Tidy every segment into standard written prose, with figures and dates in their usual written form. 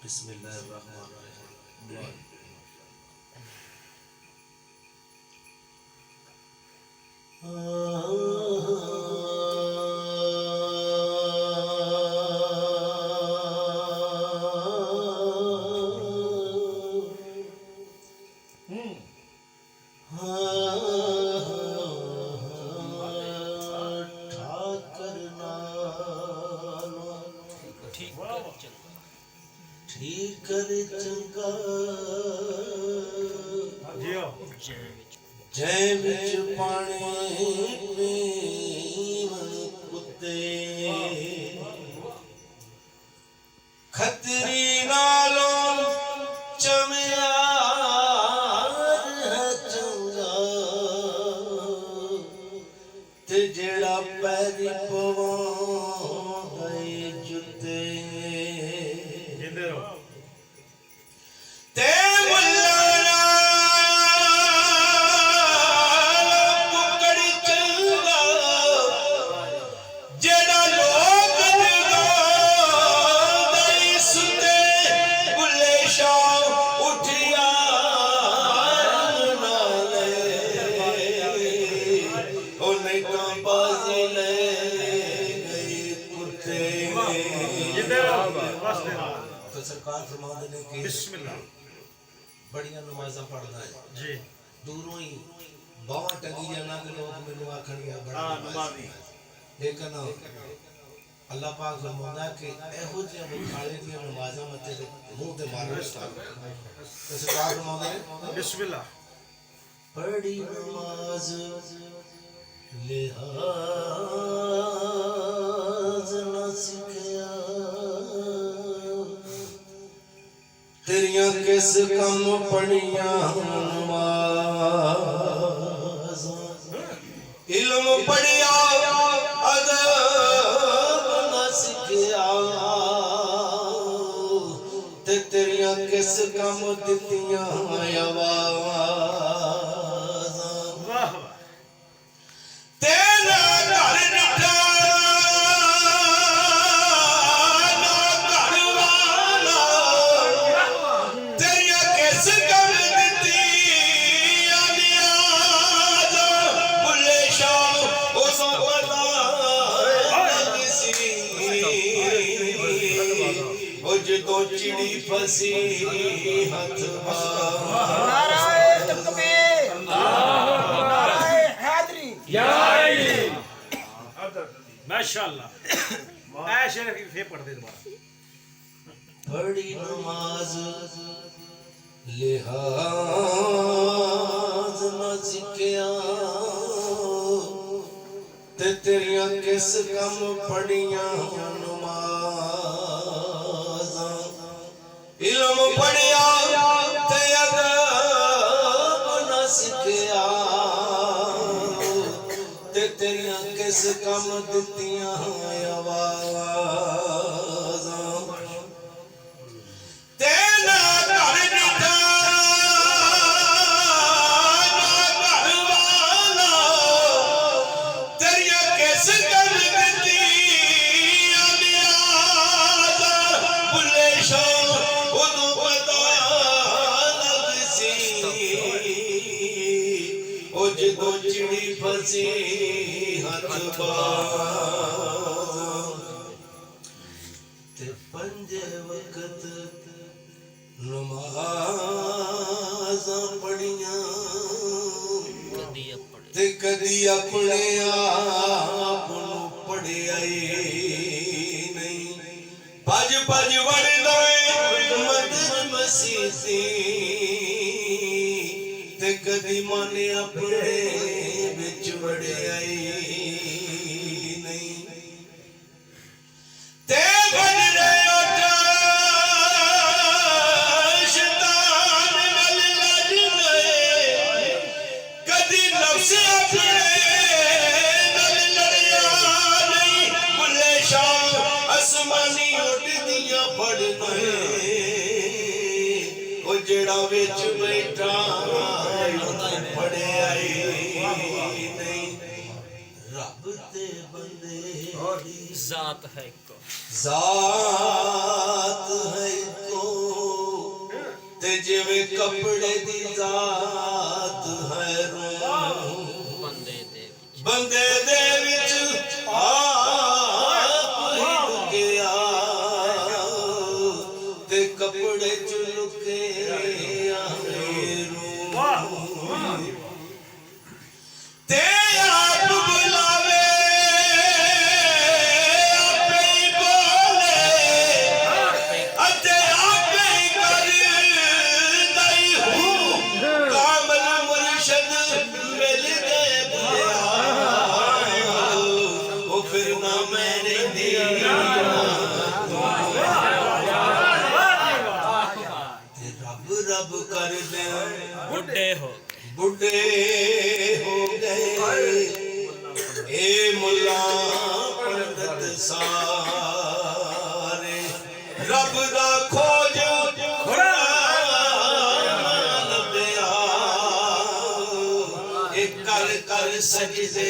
बिस्मिल्लाहिर्रहमानिर्रहीम। ठीक कर चंगा जय विच पानी पीवन कुत्ते खतरी नालों चमियार है चंगा ते जेड़ा पैरी पवांदा जुत्ते ते तो सरकार फरमाते ने कि बिस्मिल्लाह बड़ियां नमाज़ां पढ़दा है जी दूरों ही बावां टंगी जाना कि लोग मेनू आखणगे बड़ा नमाज़ी लेकिन अल्लाह पाक फरमांदा कि एहो जिहा मुखाले दी नमाज़ां मते मुंह ते मारो तो सरकार फरमाते ने बिस्मिल्लाह बड़ी नमाज लिहाज न सिखया तेरियां किस कम पढ़ियां नमाज़ इल्म पढ़िया अदब न सिखया ते तेरियां किस कम दित्तियां आवाज़ तेरा घर निठा तो चिड़ी फसी हाथ नाराए तकबीर नाराए हैदरी या माशाअल्लाह ऐशे फिर पढ़ दे दोबारा बड़ी नमाज लिहाज न सिखया ते तेरियां किस कम पढ़ियां इल्म पढ़िया ते अदब न सिखया ते तेरियां किस कम दित्तियां आवाज़ां तेरा घर निठा ना घर वाला तेरियां किस कम दित्तियां आवाज़ां बुले शाह जो चिड़ी फसी हाथ ते पंजे वक्त नमाज़ां पढ़ियां ते कदी अपने आप नूं पढ़िया नहीं भज भज वड़दा मंदिर मसीती ते कदी मन अपने बिच वड़िया नहीं ते बन रहे शैतान नाल लड़ गए कदी नफ्स अपने नाल लड़िया नहीं बुले शाह आसमानी उड़दियां फड़ गए ओ जेड़ा विच बैठा रब ते बंदे जात है को जिवें कपड़े दी जात है बंदे दे विच आप हिल गया ते कपड़े च लुके ते आप बुलावे आपे ही बोले अते आपे ही कर दई हूँ कामल मुर्शद मिल गए भैया वो फिर ना मैंने दिया रब कर दे बुढ़े हो गए ए मुल्ला पंडित सारे रब दा खोज लभया ए कर कर सजदे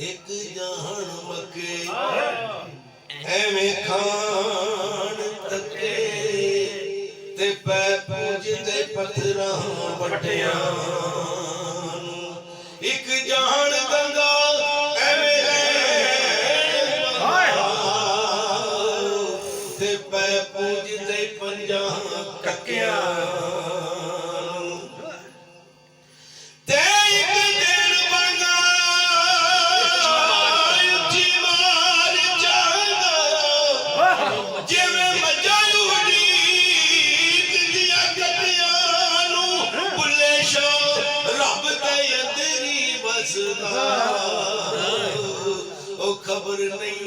एक जहान मके एवें खान तके ते पै पूजते पत्थरां वट्टियां एक जहान गंगा एवें ते पै पूजते पंजां कक्कियां ओ खबर नहीं